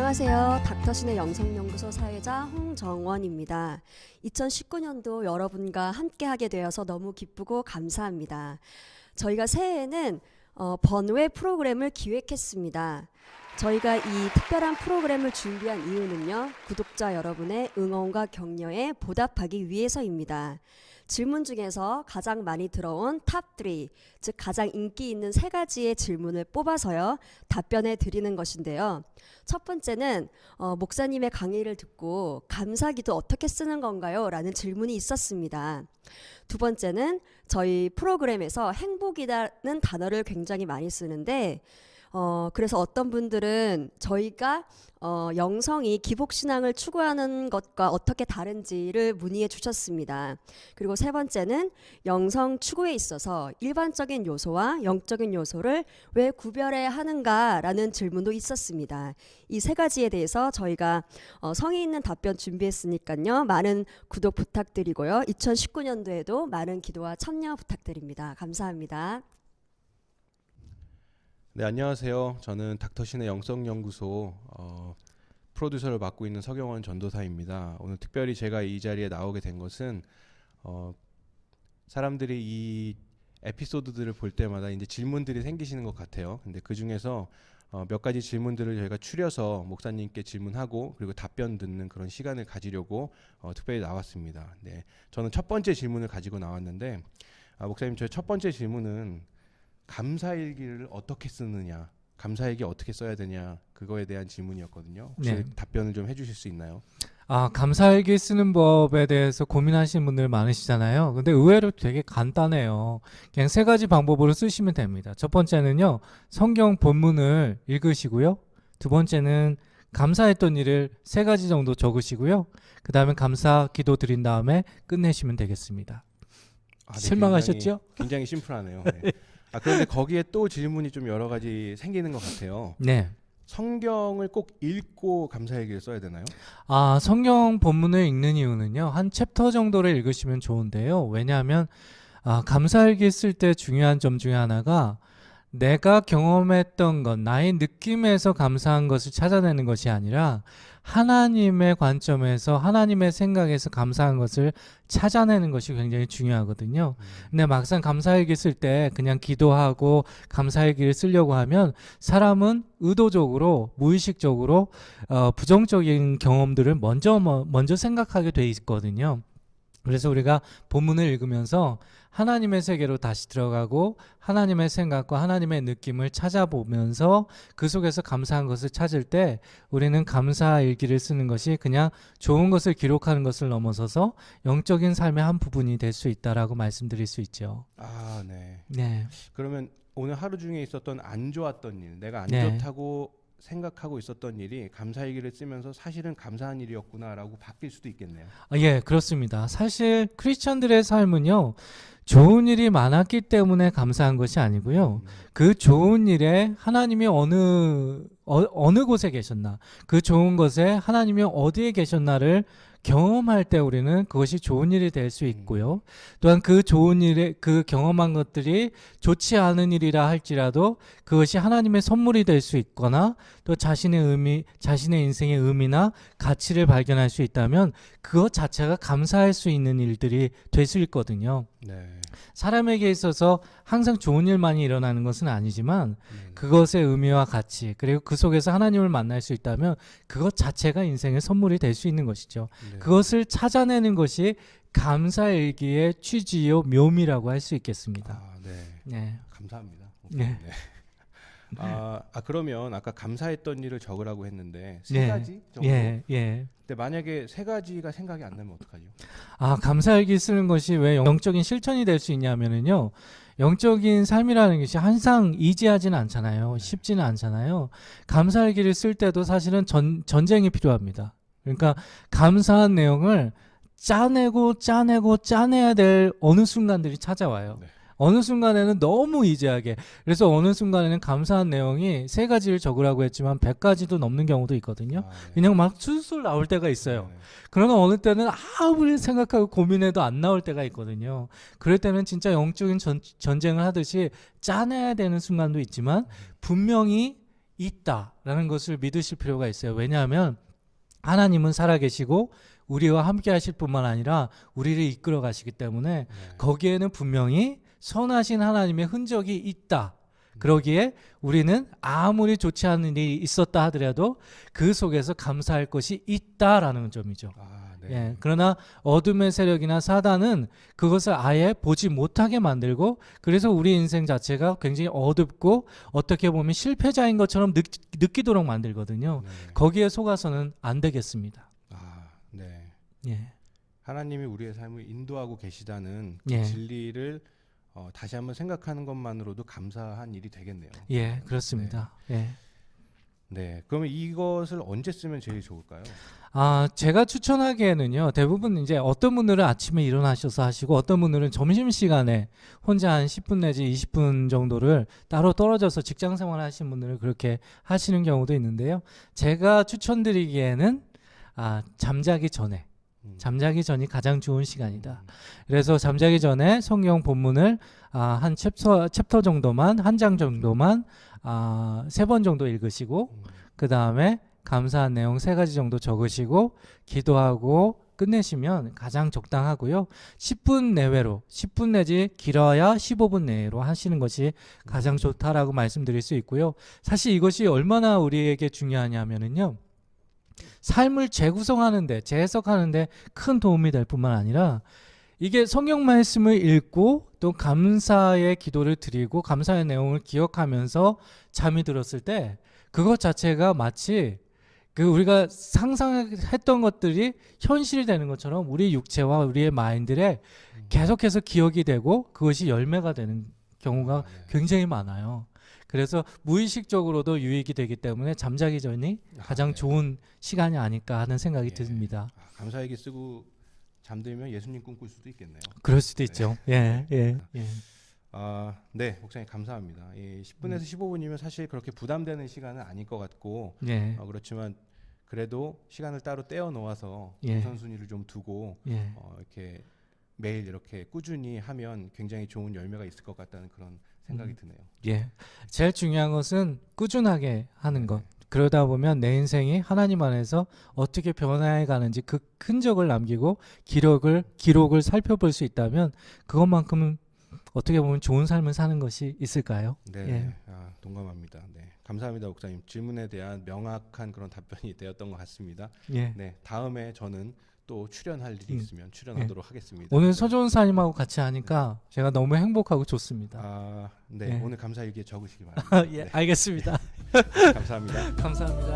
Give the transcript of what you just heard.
안녕하세요. 닥터신의 영성연구소 사회자 홍정원입니다. 2019년도 여러분과 함께하게 되어서 너무 기쁘고 감사합니다. 저희가 새해에는 번외 프로그램을 기획했습니다. 저희가 이 특별한 프로그램을 준비한 이유는요, 구독자 여러분의 응원과 격려에 보답하기 위해서입니다. 질문 중에서 가장 많이 들어온 탑3, 즉 가장 인기 있는 3가지의 질문을 뽑아서요, 답변해 드리는 것인데요. 첫 번째는 목사님의 강의를 듣고 감사기도 어떻게 쓰는 건가요? 라는 질문이 있었습니다. 두 번째는 저희 프로그램에서 행복이라는 단어를 굉장히 많이 쓰는데 그래서 어떤 분들은 저희가 영성이 기복신앙을 추구하는 것과 어떻게 다른지를 문의해 주셨습니다. 그리고 세 번째는 영성 추구에 있어서 일반적인 요소와 영적인 요소를 왜 구별해야 하는가라는 질문도 있었습니다. 이 3가지에 대해서 저희가 성의 있는 답변 준비했으니까요. 많은 구독 부탁드리고요. 2019년도에도 많은 기도와 참여 부탁드립니다. 감사합니다. 네, 안녕하세요. 저는 닥터신의 영성연구소 프로듀서를 맡고 있는 서경원 전도사입니다. 오늘 특별히 제가 이 자리에 나오게 된 것은 사람들이 이 에피소드들을 볼 때마다 이제 질문들이 생기시는 것 같아요. 근데 그 중에서 몇 가지 질문들을 저희가 추려서 목사님께 질문하고 그리고 답변 듣는 그런 시간을 가지려고 특별히 나왔습니다. 네, 저는 첫 번째 질문을 가지고 나왔는데 목사님, 저희 첫 번째 질문은 감사일기를 어떻게 쓰느냐, 감사일기 어떻게 써야 되냐, 그거에 대한 질문이었거든요. 혹시 네. 답변을 좀 해주실 수 있나요? 감사일기 쓰는 법에 대해서 고민하시는 분들 많으시잖아요. 근데 의외로 되게 간단해요. 그냥 3가지 방법으로 쓰시면 됩니다. 첫 번째는요, 성경 본문을 읽으시고요. 두 번째는 감사했던 일을 3가지 정도 적으시고요. 그 다음에 감사 기도 드린 다음에 끝내시면 되겠습니다. 네, 실망하셨죠? 굉장히 심플하네요. 네. 그런데 거기에 또 질문이 좀 여러 가지 생기는 것 같아요. 네. 성경을 꼭 읽고 감사일기를 써야 되나요? 성경 본문을 읽는 이유는요, 한 챕터 정도를 읽으시면 좋은데요. 왜냐하면 감사일기 쓸 때 중요한 점 중에 하나가 내가 경험했던 것, 나의 느낌에서 감사한 것을 찾아내는 것이 아니라 하나님의 관점에서, 하나님의 생각에서 감사한 것을 찾아내는 것이 굉장히 중요하거든요. 근데 막상 감사일기 쓸 때 그냥 기도하고 감사일기를 쓰려고 하면 사람은 의도적으로, 무의식적으로 부정적인 경험들을 먼저 생각하게 돼 있거든요. 그래서 우리가 본문을 읽으면서 하나님의 세계로 다시 들어가고 하나님의 생각과 하나님의 느낌을 찾아보면서 그 속에서 감사한 것을 찾을 때 우리는 감사일기를 쓰는 것이 그냥 좋은 것을 기록하는 것을 넘어서서 영적인 삶의 한 부분이 될 수 있다라고 말씀드릴 수 있죠. 네. 네. 그러면 오늘 하루 중에 있었던 안 좋았던 일, 내가 안 네. 좋다고 생각하고 있었던 일이 감사일기를 쓰면서 사실은 감사한 일이었구나라고 바뀔 수도 있겠네요. 예, 그렇습니다. 사실 크리스천들의 삶은요, 좋은 일이 많았기 때문에 감사한 것이 아니고요. 그 좋은 일에 하나님이 어느 곳에 계셨나, 그 좋은 것에 하나님이 어디에 계셨나를 경험할 때 우리는 그것이 좋은 일이 될 수 있고요. 또한 그 좋은 일에 그 경험한 것들이 좋지 않은 일이라 할지라도 그것이 하나님의 선물이 될 수 있거나 또 자신의 인생의 의미나 가치를 발견할 수 있다면 그것 자체가 감사할 수 있는 일들이 될 수 있거든요. 네. 사람에게 있어서 항상 좋은 일만이 일어나는 것은 아니지만 그것의 의미와 가치, 그리고 그 속에서 하나님을 만날 수 있다면 그것 자체가 인생의 선물이 될 수 있는 것이죠. 네. 그것을 찾아내는 것이 감사일기의 취지요 묘미라고 할 수 있겠습니다. 네. 네. 감사합니다. 네. 그러면 아까 감사했던 일을 적으라고 했는데 3 네. 가지 정도. 예. 근데 만약에 3가지가 생각이 안 나면 어떡하죠? 감사일기 쓰는 것이 왜 영적인 실천이 될 수 있냐면은요. 영적인 삶이라는 것이 항상 이지하지는 않잖아요. 쉽지는 않잖아요. 감사일기를 쓸 때도 사실은 전쟁이 필요합니다. 그러니까 감사한 내용을 짜내야 될 어느 순간들이 찾아와요. 네. 어느 순간에는 너무 이지하게, 그래서 어느 순간에는 감사한 내용이 3가지를 적으라고 했지만 100가지도 넘는 경우도 있거든요. 네. 그냥 막 술술 나올 때가 있어요. 네. 그러나 어느 때는 아무리 생각하고 고민해도 안 나올 때가 있거든요. 그럴 때는 진짜 영적인 전쟁을 하듯이 짜내야 되는 순간도 있지만 분명히 있다라는 것을 믿으실 필요가 있어요. 왜냐하면 하나님은 살아계시고 우리와 함께 하실 뿐만 아니라 우리를 이끌어 가시기 때문에 네. 거기에는 분명히 선하신 하나님의 흔적이 있다. 그러기에 우리는 아무리 좋지 않은 일이 있었다 하더라도 그 속에서 감사할 것이 있다라는 점이죠. 아, 네. 예, 그러나 어둠의 세력이나 사단은 그것을 아예 보지 못하게 만들고 그래서 우리 인생 자체가 굉장히 어둡고 어떻게 보면 실패자인 것처럼 느끼도록 만들거든요. 네. 거기에 속아서는 안 되겠습니다. 아, 네. 예, 하나님이 우리의 삶을 인도하고 계시다는 그 예. 진리를 다시 한번 생각하는 것만으로도 감사한 일이 되겠네요. 예, 그렇습니다. 예. 네. 그러면 이것을 언제 쓰면 제일 좋을까요? 제가 추천하기에는요, 대부분 이제 어떤 분들은 아침에 일어나셔서 하시고 어떤 분들은 점심시간에 혼자 한 10분 내지 20분 정도를 따로 떨어져서 직장 생활 하시는 분들은 그렇게 하시는 경우도 있는데요. 제가 추천드리기에는 잠자기 전에, 잠자기 전이 가장 좋은 시간이다. 그래서 잠자기 전에 성경 본문을 한 챕터 정도만, 한 장 정도만 3번 정도 읽으시고 그 다음에 감사한 내용 3가지 정도 적으시고 기도하고 끝내시면 가장 적당하고요. 10분 내외로 10분 내지 길어야 15분 내로 하시는 것이 가장 좋다라고 말씀드릴 수 있고요. 사실 이것이 얼마나 우리에게 중요하냐면은요. 삶을 재구성하는데 재해석하는데 큰 도움이 될 뿐만 아니라 이게 성경 말씀을 읽고 또 감사의 기도를 드리고 감사의 내용을 기억하면서 잠이 들었을 때 그것 자체가 마치 우리가 상상했던 것들이 현실이 되는 것처럼 우리 육체와 우리의 마인드에 계속해서 기억이 되고 그것이 열매가 되는 경우가 굉장히 많아요. 그래서 무의식적으로도 유익이 되기 때문에 잠자기 전이 가장 네. 좋은 시간이 아닐까 하는 생각이 예. 듭니다. 감사일기 쓰고 잠들면 예수님 꿈꿀 수도 있겠네요. 그럴 수도 있죠. 예. 네, 목사님 감사합니다. 10분에서 15분이면 사실 그렇게 부담되는 시간은 아닐 것 같고 예. 그렇지만 그래도 시간을 따로 떼어 놓아서 예. 우선순위를 좀 두고 예. 이렇게 매일 이렇게 꾸준히 하면 굉장히 좋은 열매가 있을 것 같다는 그런 생각이 드네요. 예. 제일 중요한 것은 꾸준하게 하는 것. 그러다 보면 내 인생이 하나님 안에서 어떻게 변화해 가는지 그 흔적을 남기고 기록을 살펴볼 수 있다면 그것만큼은 어떻게 보면 좋은 삶을 사는 것이 있을까요? 네, 예. 동감합니다. 네, 감사합니다, 목사님. 질문에 대한 명확한 그런 답변이 되었던 것 같습니다. 예. 네, 다음에 저는 또 출연할 일이 있으면 출연하도록 하겠습니다. 오늘 네. 서조원사님하고 같이 하니까 제가 너무 행복하고 좋습니다. 네, 예. 오늘 감사일기에 적으시기 바랍니다. 예, 알겠습니다. 감사합니다. 감사합니다.